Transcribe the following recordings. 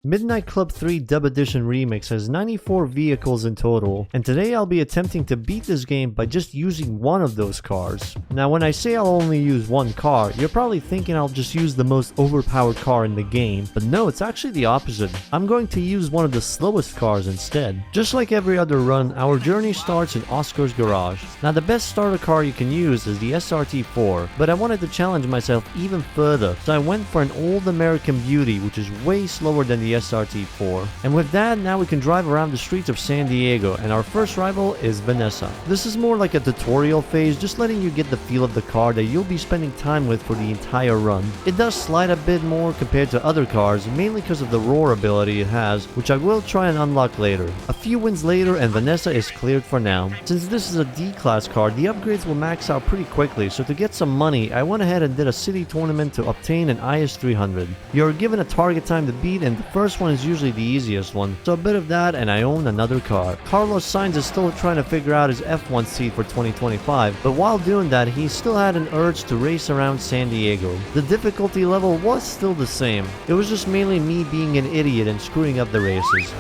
Midnight Club 3 Dub Edition Remix has 94 vehicles in total, and today I'll be attempting to beat this game by just using one of those cars. Now when I say I'll only use one car, you're probably thinking I'll just use the most overpowered car in the game, but no, it's actually the opposite. I'm going to use one of the slowest cars instead. Just like every other run, our journey starts in Oscar's garage. Now the best starter car you can use is the SRT4, but I wanted to challenge myself even further, so I went for an old American beauty which is way slower than the SRT4. And with that, now we can drive around the streets of San Diego, and our first rival is Vanessa. This is more like a tutorial phase, just letting you get the feel of the car that you'll be spending time with for the entire run. It does slide a bit more compared to other cars, mainly because of the roar ability it has, which I will try and unlock later. A few wins later and Vanessa is cleared for now. Since this is a D-class car, the upgrades will max out pretty quickly, so to get some money, I went ahead and did a city tournament to obtain an IS-300. You're given a target time to beat, and the first one is usually the easiest one, so a bit of that and I own another car. Carlos Sainz is still trying to figure out his F1 seat for 2025, but while doing that he still had an urge to race around San Diego. The difficulty level was still the same, it was just mainly me being an idiot and screwing up the races.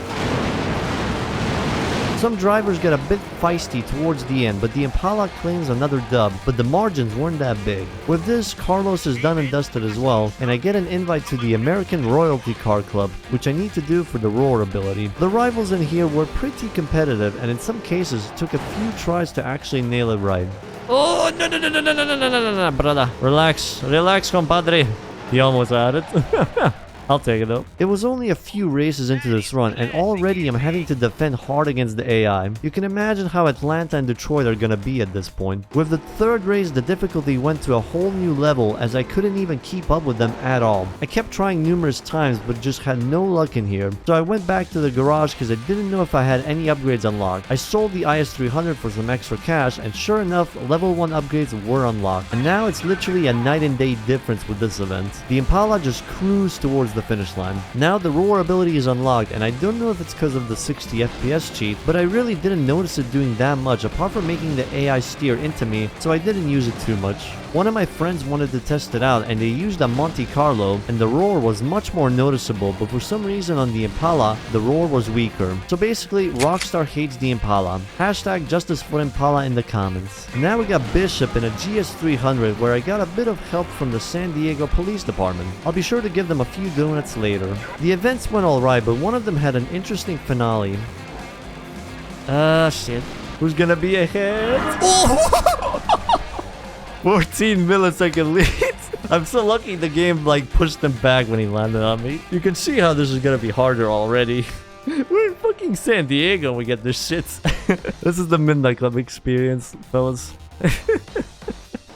Some drivers get a bit feisty towards the end, but the Impala claims another dub, but the margins weren't that big. With this, Carlos is done and dusted as well, and I get an invite to the American Royalty Car Club, which I need to do for the roar ability. The rivals in here were pretty competitive, and in some cases took a few tries to actually nail it right. Oh, no, brother. Relax, compadre. He almost had it. I'll take it though. It was only a few races into this run and already I'm having to defend hard against the AI. You can imagine how Atlanta and Detroit are gonna be at this point. With the third race, the difficulty went to a whole new level as I couldn't even keep up with them at all. I kept trying numerous times but just had no luck in here. So I went back to the garage because I didn't know if I had any upgrades unlocked. I sold the IS-300 for some extra cash and sure enough, level 1 upgrades were unlocked. And now it's literally a night and day difference with this event. The Impala just cruised towards the finish line. Now the roar ability is unlocked and I don't know if it's because of the 60 FPS cheat, but I really didn't notice it doing that much apart from making the AI steer into me, so I didn't use it too much. One of my friends wanted to test it out and they used a Monte Carlo and the roar was much more noticeable, but for some reason on the Impala, the roar was weaker. So basically, Rockstar hates the Impala. Hashtag justice for Impala in the comments. Now we got Bishop in a GS300 where I got a bit of help from the San Diego Police Department. I'll be sure to give them a few donuts later. The events went alright, but one of them had an interesting finale. Shit. Who's gonna be ahead? Oh! 14 millisecond lead. I'm so lucky the game like pushed him back when he landed on me. You can see how this is gonna be harder already. We're in fucking San Diego and we get this shit. This is the Midnight Club experience, fellas.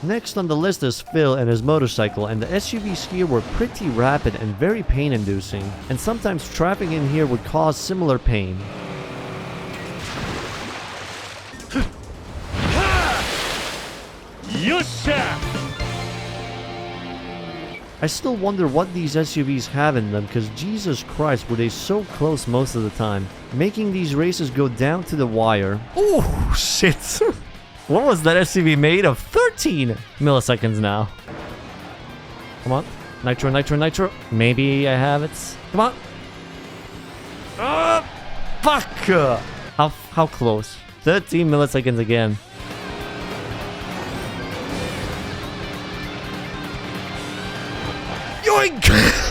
Next on the list is Phil and his motorcycle, and the SUVs here were pretty rapid and very pain-inducing, and sometimes traffic in here would cause similar pain. I still wonder what these SUVs have in them, because Jesus Christ were they so close most of the time, making these races go down to the wire. Oh shit. What was that SUV made of? 13 milliseconds now. Come on. Nitro. Maybe I have it. Come on. Fuck. How close? 13 milliseconds again. Yoink!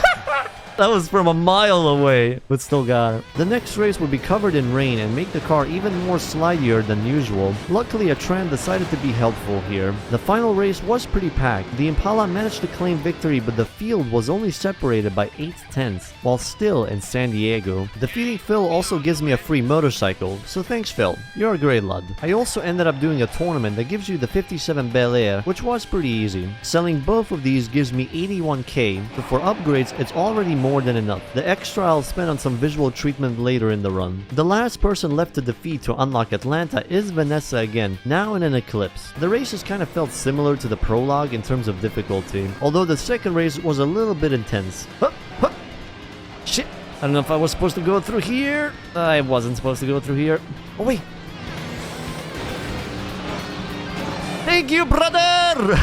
That was from a mile away, but still got it. The next race would be covered in rain and make the car even more slidier than usual. Luckily, a tram decided to be helpful here. The final race was pretty packed. The Impala managed to claim victory, but the field was only separated by 8/10, while still in San Diego. Defeating Phil also gives me a free motorcycle, so thanks Phil, you're a great lad. I also ended up doing a tournament that gives you the 57 Bel Air, which was pretty easy. Selling both of these gives me 81k, but for upgrades it's already more than enough. The extra I'll spend on some visual treatment later in the run. The last person left to defeat to unlock Atlanta is Vanessa again, now in an Eclipse. The races kind of felt similar to the prologue in terms of difficulty, although the second race was a little bit intense. Shit! I don't know if I was supposed to go through here. I wasn't supposed to go through here. Oh wait! Thank you, brother!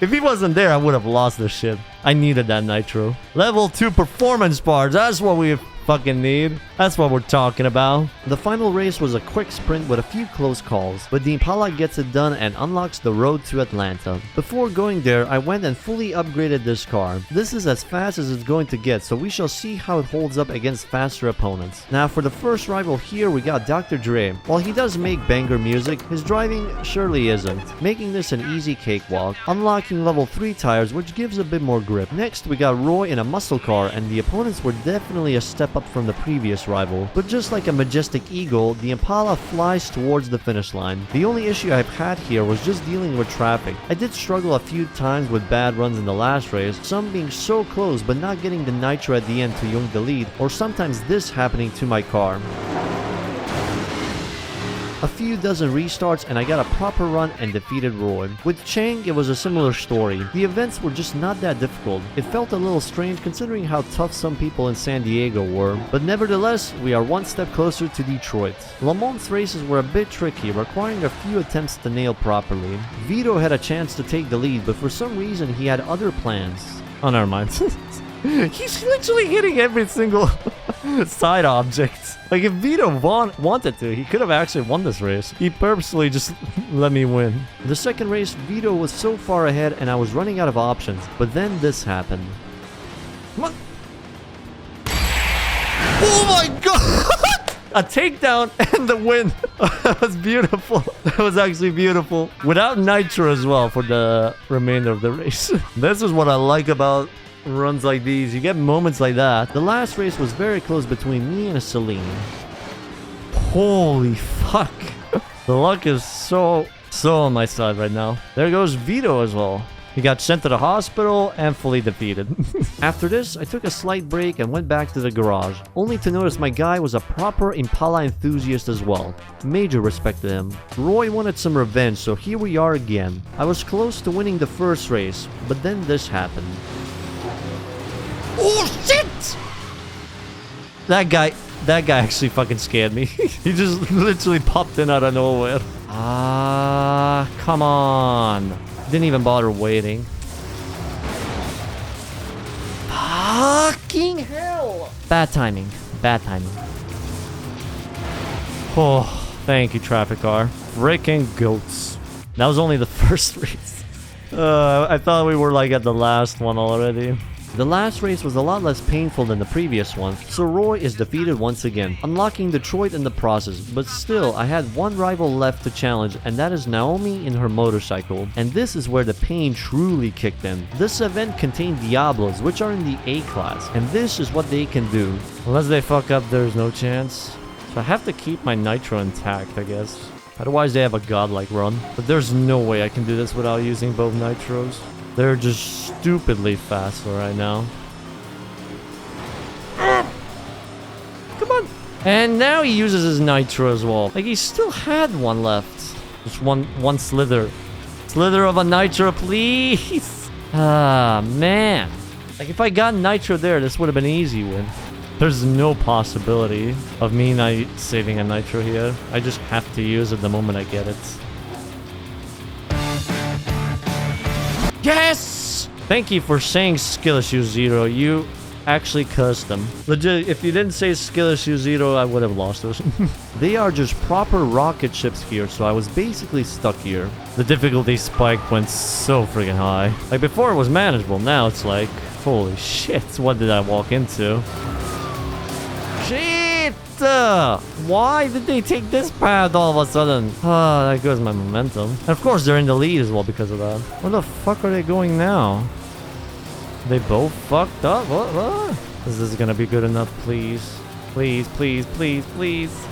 If he wasn't there, I would have lost this shit. I needed that nitro. Level 2 performance parts, that's what we fucking need. That's what we're talking about. The final race was a quick sprint with a few close calls, but the Impala gets it done and unlocks the road to Atlanta. Before going there, I went and fully upgraded this car. This is as fast as it's going to get, so we shall see how it holds up against faster opponents. Now for the first rival here, we got Dr. Dre. While he does make banger music, his driving surely isn't, making this an easy cakewalk, unlocking level 3 tires which gives a bit more grip. Next we got Roy in a muscle car, and the opponents were definitely a step up from the previous rival, but just like a majestic eagle, the Impala flies towards the finish line. The only issue I've had here was just dealing with traffic. I did struggle a few times with bad runs in the last race, some being so close but not getting the nitro at the end to yoink the lead, or sometimes this happening to my car. A few dozen restarts and I got a proper run and defeated Roy. With Chang, it was a similar story. The events were just not that difficult. It felt a little strange considering how tough some people in San Diego were, but nevertheless, we are one step closer to Detroit. Lamont's races were a bit tricky, requiring a few attempts to nail properly. Vito had a chance to take the lead, but for some reason he had other plans. Oh, never mind. He's literally hitting every single side object. Like, if Vito wanted to, he could have actually won this race. He purposely just let me win. The second race, Vito was so far ahead and I was running out of options. But then this happened. What? Oh my god! A takedown and the win. That was beautiful. That was actually beautiful. Without nitro as well for the remainder of the race. This is what I like about runs like these. You get moments like that. The last race was very close between me and a Celine. Holy fuck. The luck is so on my side right now. There goes Vito as well. He got sent to the hospital and fully defeated. After this, I took a slight break and went back to the garage, only to notice my guy was a proper Impala enthusiast as well. Major respect to him. Roy wanted some revenge, so here we are again. I was close to winning the first race, but then this happened. Oh shit! That guy actually fucking scared me. He just literally popped in out of nowhere. Ah, come on. Didn't even bother waiting. Fucking hell! Bad timing. Bad timing. Oh, thank you, traffic car. Freaking goats. That was only the first race. I thought we were like at the last one already. The last race was a lot less painful than the previous one, so Roy is defeated once again, unlocking Detroit in the process, but still I had one rival left to challenge, and that is Naomi in her motorcycle, and this is where the pain truly kicked in. This event contained Diablos, which are in the A class, and this is what they can do. Unless they fuck up, there's no chance. So I have to keep my nitro intact, I guess. Otherwise they have a godlike run, but there's no way I can do this without using both nitros. They're just stupidly fast right now. Come on. And now he uses his nitro as well. Like, he still had one left. Just one slither. Slither of a nitro, please. Ah, man. Like, if I got nitro there, this would have been an easy win. There's no possibility of me not saving a nitro here. I just have to use it the moment I get it. Yes! Thank you for saying skill issue 0. You actually cursed them. Legit, if you didn't say skill issue 0, I would have lost those. They are just proper rocket ships here, so I was basically stuck here. The difficulty spike went so freaking high. Like, before it was manageable, now it's like, holy shit, what did I walk into? Shit! Why did they take this path all of a sudden? Ah, that goes my momentum. And of course, they're in the lead as well because of that. Where the fuck are they going now? They both fucked up? What? Is this gonna be good enough, please? Please, please, please, please.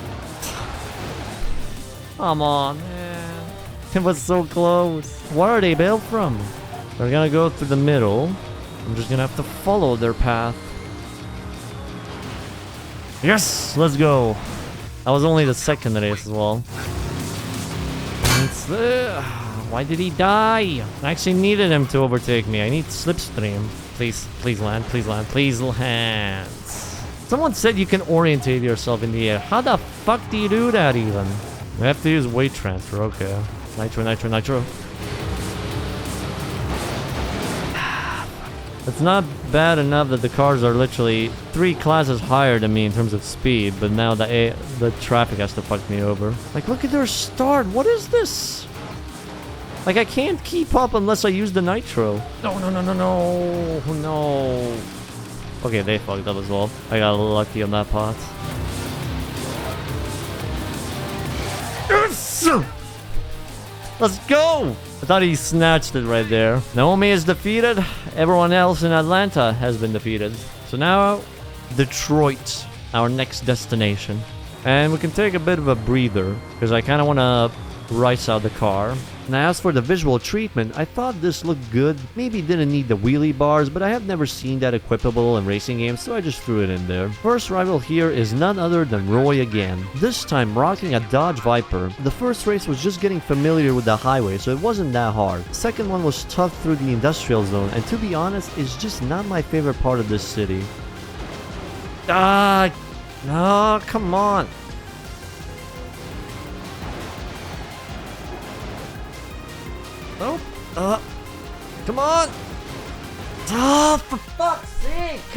Come on, man. It was so close. Where are they built from? They're gonna go through the middle. I'm just gonna have to follow their path. Yes! Let's go! That was only the second race as well. Why did he die? I actually needed him to overtake me. I need slipstream. Please, please land, please land, please land. Someone said you can orientate yourself in the air. How the fuck do you do that even? We have to use weight transfer, okay. Nitro, nitro, nitro. It's not bad enough that the cars are literally 3 classes higher than me in terms of speed, but now the traffic has to fuck me over. Like, look at their start. What is this? Like, I can't keep up unless I use the nitro. No, no, no, no, no. No. Okay, they fucked up as well. I got a little lucky on that part. Yes! Let's go! I thought he snatched it right there. Naomi is defeated. Everyone else in Atlanta has been defeated. So now, Detroit, our next destination. And we can take a bit of a breather, because I kind of want to rice out the car. Now, as for the visual treatment, I thought this looked good. Maybe didn't need the wheelie bars, but I have never seen that equipable in racing games, so I just threw it in there. First rival here is none other than Roy again. This time rocking a Dodge Viper. The first race was just getting familiar with the highway, so it wasn't that hard. The second one was tough through the industrial zone, and to be honest, it's just not my favorite part of this city. No, come on. Nope. Come on. Oh, for fuck's sake.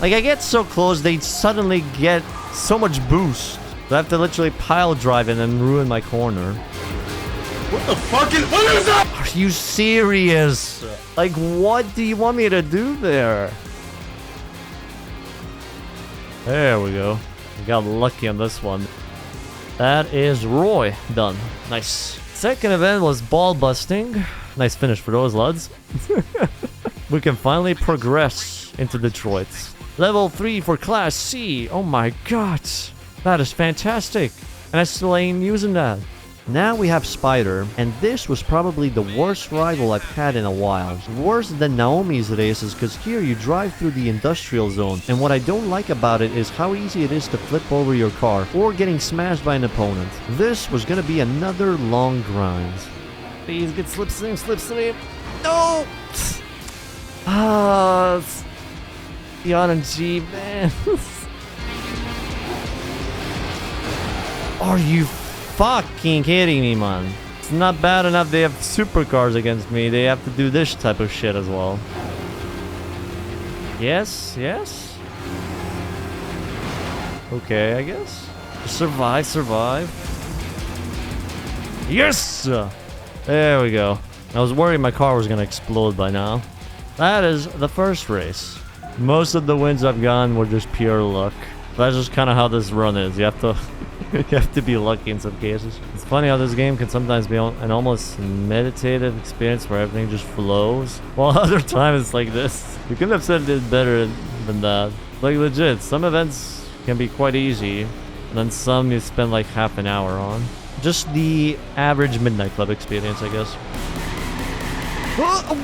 Like, I get so close, they suddenly get so much boost. I have to literally pile drive and then ruin my corner. What the fuck is... What is that? Are you serious? Like, what do you want me to do there? There we go. I got lucky on this one. That is Roy. Done. Nice. Second event was ball busting. Nice finish for those lads. We can finally progress into Detroit. Level 3 for Class C. Oh my god. That is fantastic. And I still ain't using that. Now we have Spider, and this was probably the worst rival I've had in a while. Worse than Naomi's races, because here you drive through the industrial zone, and what I don't like about it is how easy it is to flip over your car, or getting smashed by an opponent. This was gonna be another long grind. Please get slipstream, slipstream. No! The RNG, man. Are you fucking kidding me, man? It's not bad enough they have supercars against me. They have to do this type of shit as well. Yes, yes. Okay, I guess. Survive, survive. Yes! There we go. I was worried my car was gonna explode by now. That is the first race. Most of the wins I've gotten were just pure luck. That's just kind of how this run is. You have to... you have to be lucky in some cases. It's funny how this game can sometimes be an almost meditative experience where everything just flows, while other times it's like this. You couldn't have said it better than that. Like, legit, some events can be quite easy, and then some you spend like half an hour on. Just the average Midnight Club experience, I guess.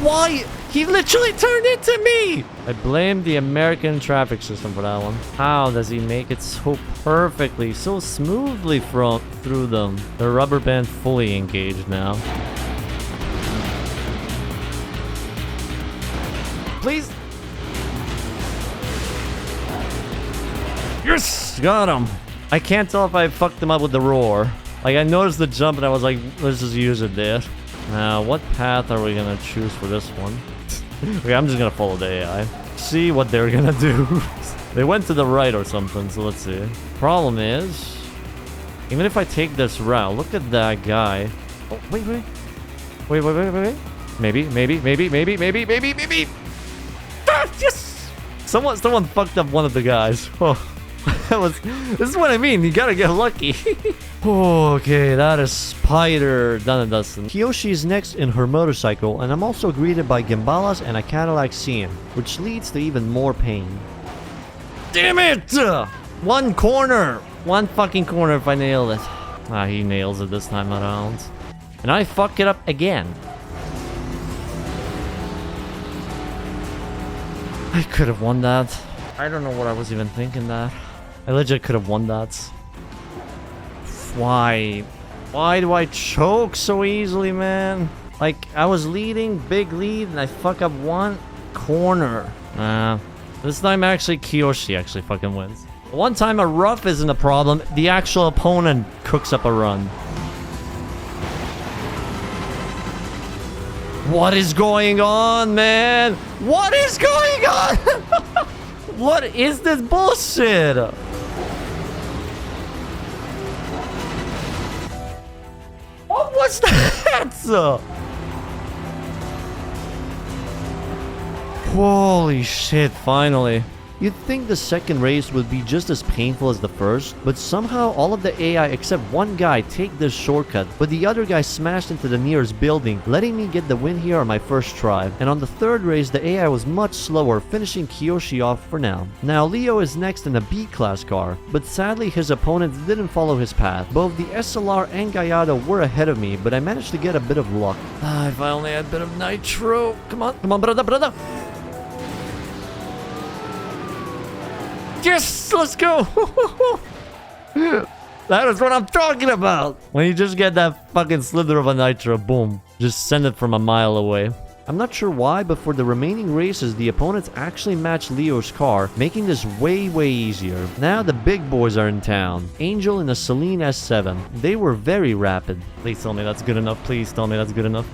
Why? He literally turned into me! I blame the American traffic system for that one. How does he make it so perfectly, so smoothly through them? The rubber band fully engaged now. Please? Yes! Got him! I can't tell if I fucked him up with the roar. Like, I noticed the jump and I was like, let's just use it there. Now, what path are we gonna choose for this one? Okay, I'm just gonna follow the AI. See what they're gonna do. They went to the right or something, so let's see. Problem is, even if I take this route, look at that guy. Oh, wait. Maybe. Ah, yes! Someone fucked up one of the guys. Oh. This is what I mean, you gotta get lucky. Okay, that is Spider done and dusted. Kiyoshi is next in her motorcycle, and I'm also greeted by Gimbalas and a Cadillac CM, which leads to even more pain. Damn it! One corner! One fucking corner if I nail it. Ah, he nails it this time around. And I fuck it up again. I could have won that. I don't know what I was even thinking that. I legit could have won that. Why? Why do I choke so easily, man? Like, I was leading, big lead, and I fuck up one corner. This time actually Kiyoshi actually fucking wins. One time a rough isn't a problem, the actual opponent cooks up a run. What is going on, man? What is going on? What is this bullshit? What was that? Holy shit, finally. You'd think the second race would be just as painful as the first, but somehow all of the AI except one guy take this shortcut, but the other guy smashed into the nearest building, letting me get the win here on my first try. And on the third race, the AI was much slower, finishing Kiyoshi off for now. Now, Leo is next in a B-class car, but sadly his opponents didn't follow his path. Both the SLR and Gallardo were ahead of me, but I managed to get a bit of luck. If I only had a bit of nitro. Come on, brother. Yes, let's go. That is what I'm talking about. When you just get that fucking slither of a nitro, boom, just send it from a mile away. I'm not sure why, but for the remaining races, the opponents actually matched Leo's car, making this way easier. Now the big boys are in town. Angel in a Celine S7. They were very rapid. Please tell me that's good enough. Please tell me that's good enough.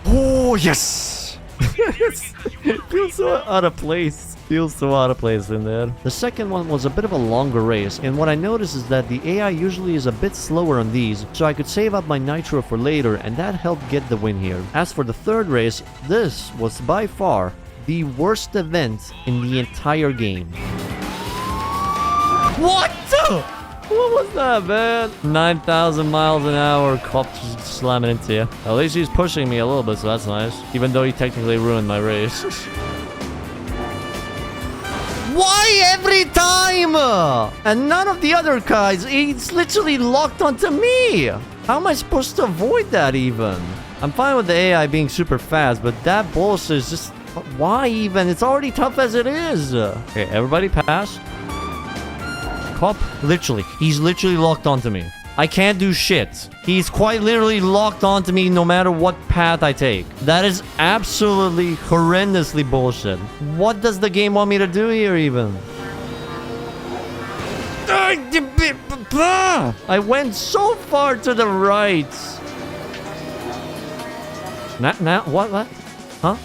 Oh, yes. It feels so out of place. Feels so out of place in there. The second one was a bit of a longer race, and what I noticed is that the AI usually is a bit slower on these, so I could save up my nitro for later, and that helped get the win here. As for the third race, this was by far the worst event in the entire game. What the? What was that, man? 9,000 miles an hour, cop just slamming into you. At least he's pushing me a little bit, so that's nice. Even though he technically ruined my race. Why every time? And none of the other guys, he's literally locked onto me. How am I supposed to avoid that even? I'm fine with the AI being super fast, but that bullshit is just... Why even? It's already tough as it is. Okay, everybody pass. Cop, literally. He's literally locked onto me. I can't do shit. He's quite literally locked onto me no matter what path I take. That is absolutely horrendously bullshit. What does the game want me to do here even? I went so far to the right. Now, what? Huh?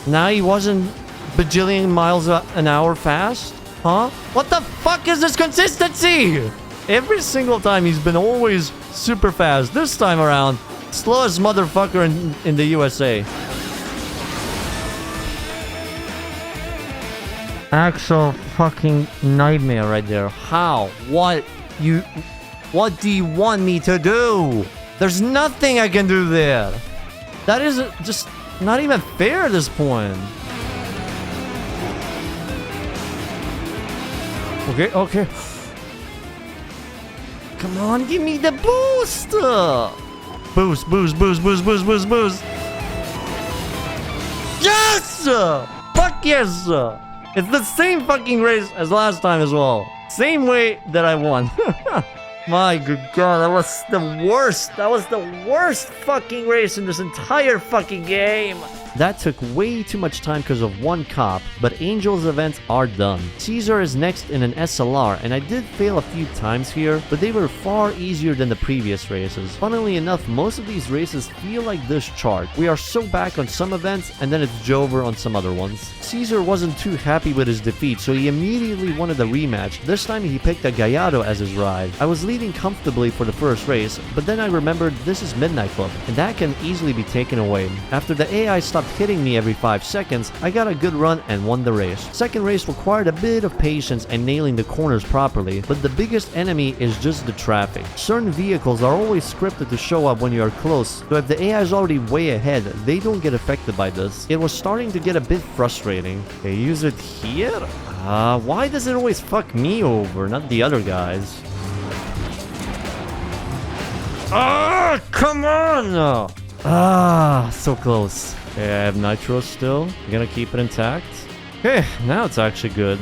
Now he wasn't bajillion miles an hour fast? Huh? What the fuck is this consistency? Every single time he's been always super fast. This time around, slowest motherfucker in the USA. Actual fucking nightmare right there. How? What do you want me to do? There's nothing I can do there. That is just not even fair at this point. Okay. Come on, give me the boost! Boost. Yes! Fuck yes! It's the same fucking race as last time as well. Same way that I won. My good god, that was the worst. That was the worst fucking race in this entire fucking game. That took way too much time because of one cop, but Angel's events are done. Caesar is next in an SLR, and I did fail a few times here, but they were far easier than the previous races. Funnily enough, most of these races feel like this chart. We are so back on some events, and then it's Jover on some other ones. Caesar wasn't too happy with his defeat, so he immediately wanted a rematch. This time he picked a Gallardo as his ride. I was leading comfortably for the first race, but then I remembered this is Midnight Club, and that can easily be taken away. After the AI stopped hitting me every 5 seconds, I got a good run and won the race. Second race required a bit of patience and nailing the corners properly, but the biggest enemy is just the traffic. Certain vehicles are always scripted to show up when you are close, so if the AI is already way ahead, they don't get affected by this. It was starting to get a bit frustrating. They use it here? Why does it always fuck me over, not the other guys? Come on! So close. Okay, I have nitro still. I'm gonna keep it intact. Okay, now it's actually good.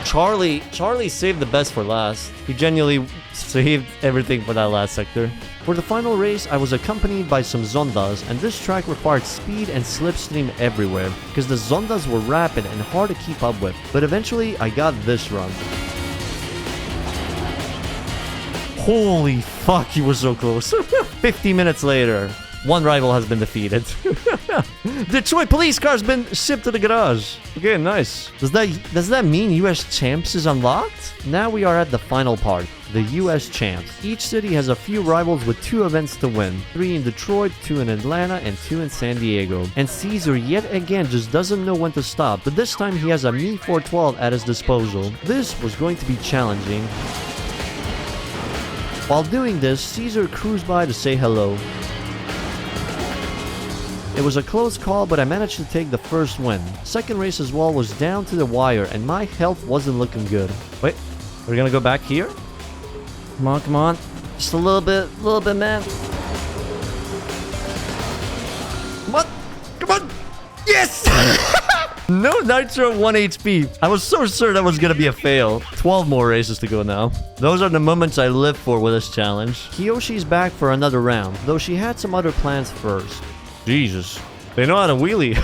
Charlie saved the best for last. He genuinely saved everything for that last sector. For the final race, I was accompanied by some Zondas, and this track required speed and slipstream everywhere, because the Zondas were rapid and hard to keep up with, but eventually I got this run. Holy fuck, he was so close. 50 minutes later. One rival has been defeated. Detroit police car's been shipped to the garage. Okay, nice. Does that mean US Champs is unlocked? Now we are at the final part. The US Champs. Each city has a few rivals with 2 events to win. 3 in Detroit, 2 in Atlanta, and 2 in San Diego. And Caesar yet again just doesn't know when to stop, but this time he has a Me 412 at his disposal. This was going to be challenging. While doing this, Caesar cruised by to say hello. It was a close call, but I managed to take the first win. Second race as well was down to the wire, and my health wasn't looking good. Wait, we're gonna go back here? Come on, come on. Just a little bit, man. What? Come on! Yes! No nitro, 1 HP. I was so sure that was gonna be a fail. 12 more races to go now. Those are the moments I live for with this challenge. Kiyoshi's back for another round, though she had some other plans first. Jesus. They know how to wheelie.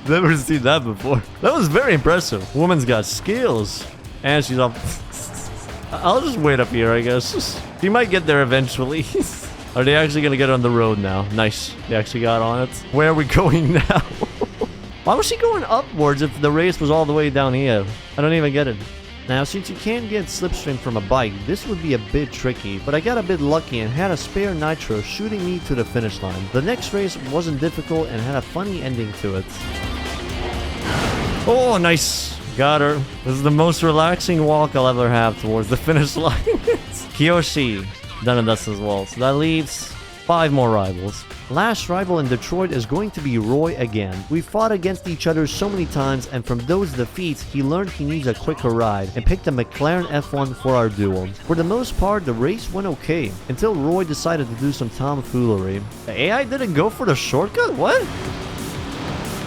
Never seen that before. That was very impressive. Woman's got skills. And she's up. I'll just wait up here, I guess. She might get there eventually. Are they actually gonna get on the road now? Nice. They actually got on it. Where are we going now? Why was she going upwards if the race was all the way down here? I don't even get it. Now, since you can't get slipstream from a bike, this would be a bit tricky, but I got a bit lucky and had a spare nitro shooting me to the finish line. The next race wasn't difficult and had a funny ending to it. Oh, nice! Got her. This is the most relaxing walk I'll ever have towards the finish line. Kiyoshi done and dusted as well, so that leaves 5 more rivals. Last rival in Detroit is going to be Roy again. We fought against each other so many times, and from those defeats, he learned he needs a quicker ride and picked a McLaren F1 for our duel. For the most part, the race went okay, until Roy decided to do some tomfoolery. The AI didn't go for the shortcut? What?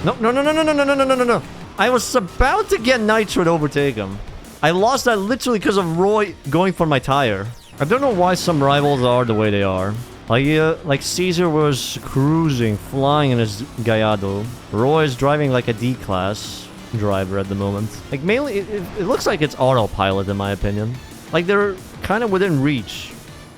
No. I was about to get nitro to overtake him. I lost that literally because of Roy going for my tire. I don't know why some rivals are the way they are. Like Caesar was cruising, flying in his Gallardo. Roy is driving like a D-class driver at the moment. Like mainly, it looks like it's autopilot in my opinion. Like they're kind of within reach.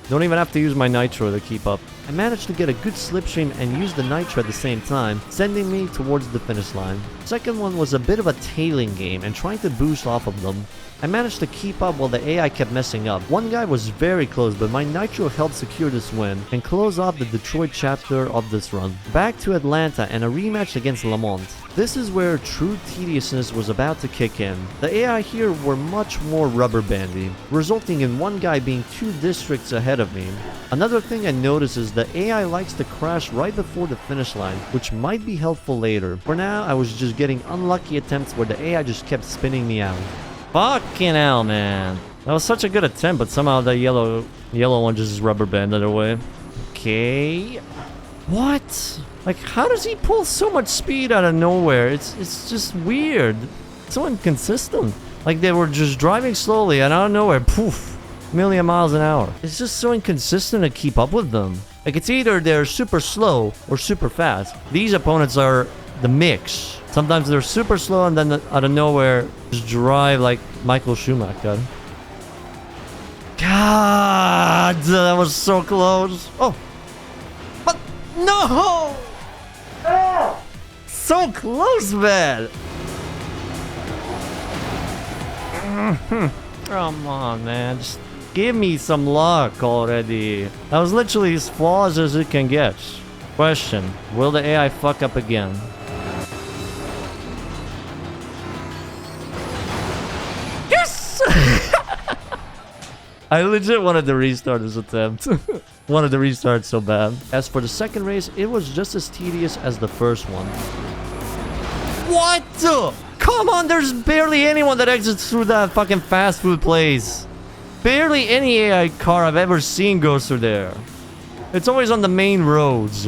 Don't even have to use my nitro to keep up. I managed to get a good slipstream and use the nitro at the same time, sending me towards the finish line. Second one was a bit of a tailing game and trying to boost off of them. I managed to keep up while the AI kept messing up. One guy was very close, but my nitro helped secure this win and close off the Detroit chapter of this run. Back to Atlanta and a rematch against Lamont. This is where true tediousness was about to kick in. The AI here were much more rubber bandy, resulting in one guy being 2 districts ahead of me. Another thing I noticed is the AI likes to crash right before the finish line, which might be helpful later. For now, I was just getting unlucky attempts where the AI just kept spinning me out. Fucking hell, man. That was such a good attempt, but somehow the yellow one just rubber banded away. Okay. What? Like, how does he pull so much speed out of nowhere? It's just weird. It's so inconsistent. Like, they were just driving slowly and out of nowhere, poof, million miles an hour. It's just so inconsistent to keep up with them. Like, it's either they're super slow or super fast. These opponents are the mix. Sometimes they're super slow and then out of nowhere just drive like Michael Schumacher. God, that was so close. Oh, but no! Oh, so close, man. Come on, man. Just give me some luck already. That was literally as flawless as it can get. Question, will the AI fuck up again? I legit wanted to restart this attempt. Wanted to restart so bad. As for the second race, it was just as tedious as the first one. What the? Come on, there's barely anyone that exits through that fucking fast food place. Barely any AI car I've ever seen goes through there. It's always on the main roads.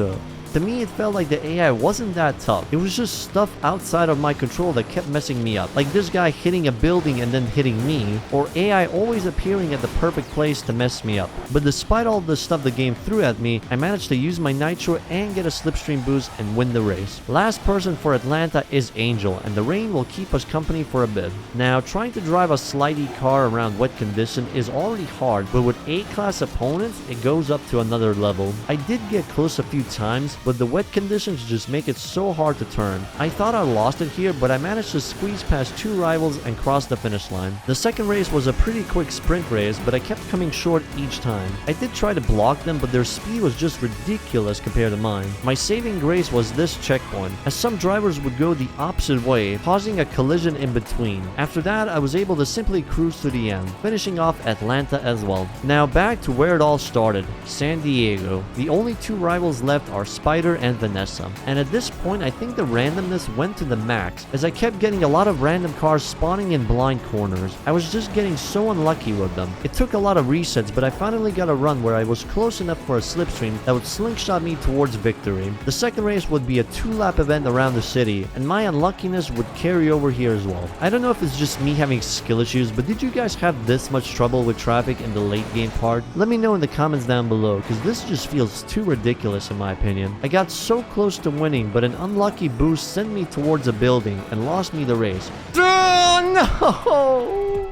To me, it felt like the AI wasn't that tough. It was just stuff outside of my control that kept messing me up. Like this guy hitting a building and then hitting me, or AI always appearing at the perfect place to mess me up. But despite all the stuff the game threw at me, I managed to use my nitro and get a slipstream boost and win the race. Last person for Atlanta is Angel, and the rain will keep us company for a bit. Now, trying to drive a slidey car around wet condition is already hard, but with A-class opponents, it goes up to another level. I did get close a few times, but the wet conditions just make it so hard to turn. I thought I lost it here, but I managed to squeeze past 2 rivals and cross the finish line. The second race was a pretty quick sprint race, but I kept coming short each time. I did try to block them, but their speed was just ridiculous compared to mine. My saving grace was this checkpoint, as some drivers would go the opposite way, causing a collision in between. After that, I was able to simply cruise to the end, finishing off Atlanta as well. Now back to where it all started, San Diego. The only 2 rivals left are Spider and Vanessa, and at this point I think the randomness went to the max, as I kept getting a lot of random cars spawning in blind corners. I was just getting so unlucky with them. It took a lot of resets, but I finally got a run where I was close enough for a slipstream that would slingshot me towards victory. The second race would be a 2-lap event around the city, and my unluckiness would carry over here as well. I don't know if it's just me having skill issues, but did you guys have this much trouble with traffic in the late game part? Let me know in the comments down below, because this just feels too ridiculous in my opinion. I got so close to winning, but an unlucky boost sent me towards a building and lost me the race. Oh no!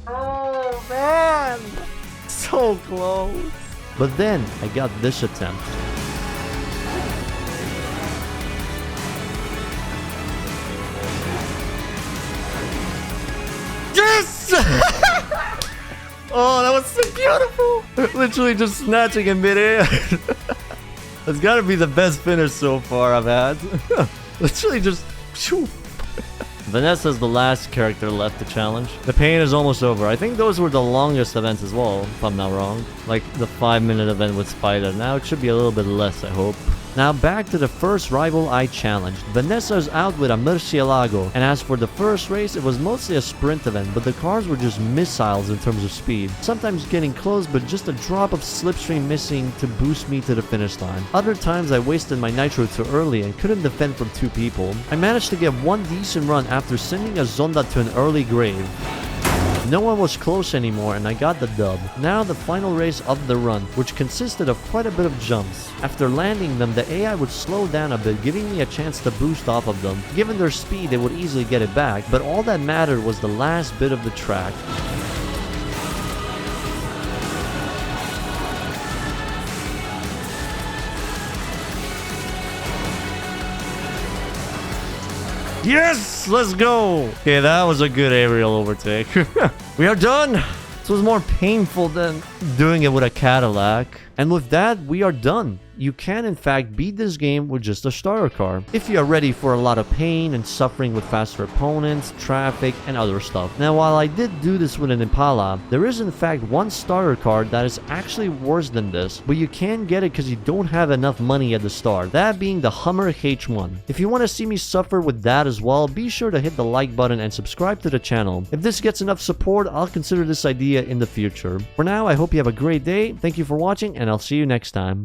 Oh man! So close! But then, I got this attempt. Yes! Oh, that was so beautiful! Literally just snatching in midair. That's gotta be the best finish so far I've had. Literally just... Vanessa's the last character left to challenge. The pain is almost over. I think those were the longest events as well, if I'm not wrong. Like the 5-minute event with Spider. Now it should be a little bit less, I hope. Now back to the first rival I challenged. Vanessa's out with a Murcielago, and as for the first race, it was mostly a sprint event, but the cars were just missiles in terms of speed. Sometimes getting close, but just a drop of slipstream missing to boost me to the finish line. Other times I wasted my nitro too early and couldn't defend from 2 people. I managed to get 1 decent run after sending a Zonda to an early grave. No one was close anymore and I got the dub. Now the final race of the run, which consisted of quite a bit of jumps. After landing them, the AI would slow down a bit, giving me a chance to boost off of them. Given their speed, they would easily get it back, but all that mattered was the last bit of the track. Yes! Let's go! Okay, that was a good aerial overtake. We are done! This was more painful than doing it with a Cadillac. And with that, we are done. You can in fact beat this game with just a starter car, if you are ready for a lot of pain and suffering with faster opponents, traffic, and other stuff. Now while I did do this with an Impala, there is in fact one starter car that is actually worse than this, but you can get it because you don't have enough money at the start, that being the Hummer H1. If you want to see me suffer with that as well, be sure to hit the like button and subscribe to the channel. If this gets enough support, I'll consider this idea in the future. For now, I hope you have a great day, thank you for watching, and I'll see you next time.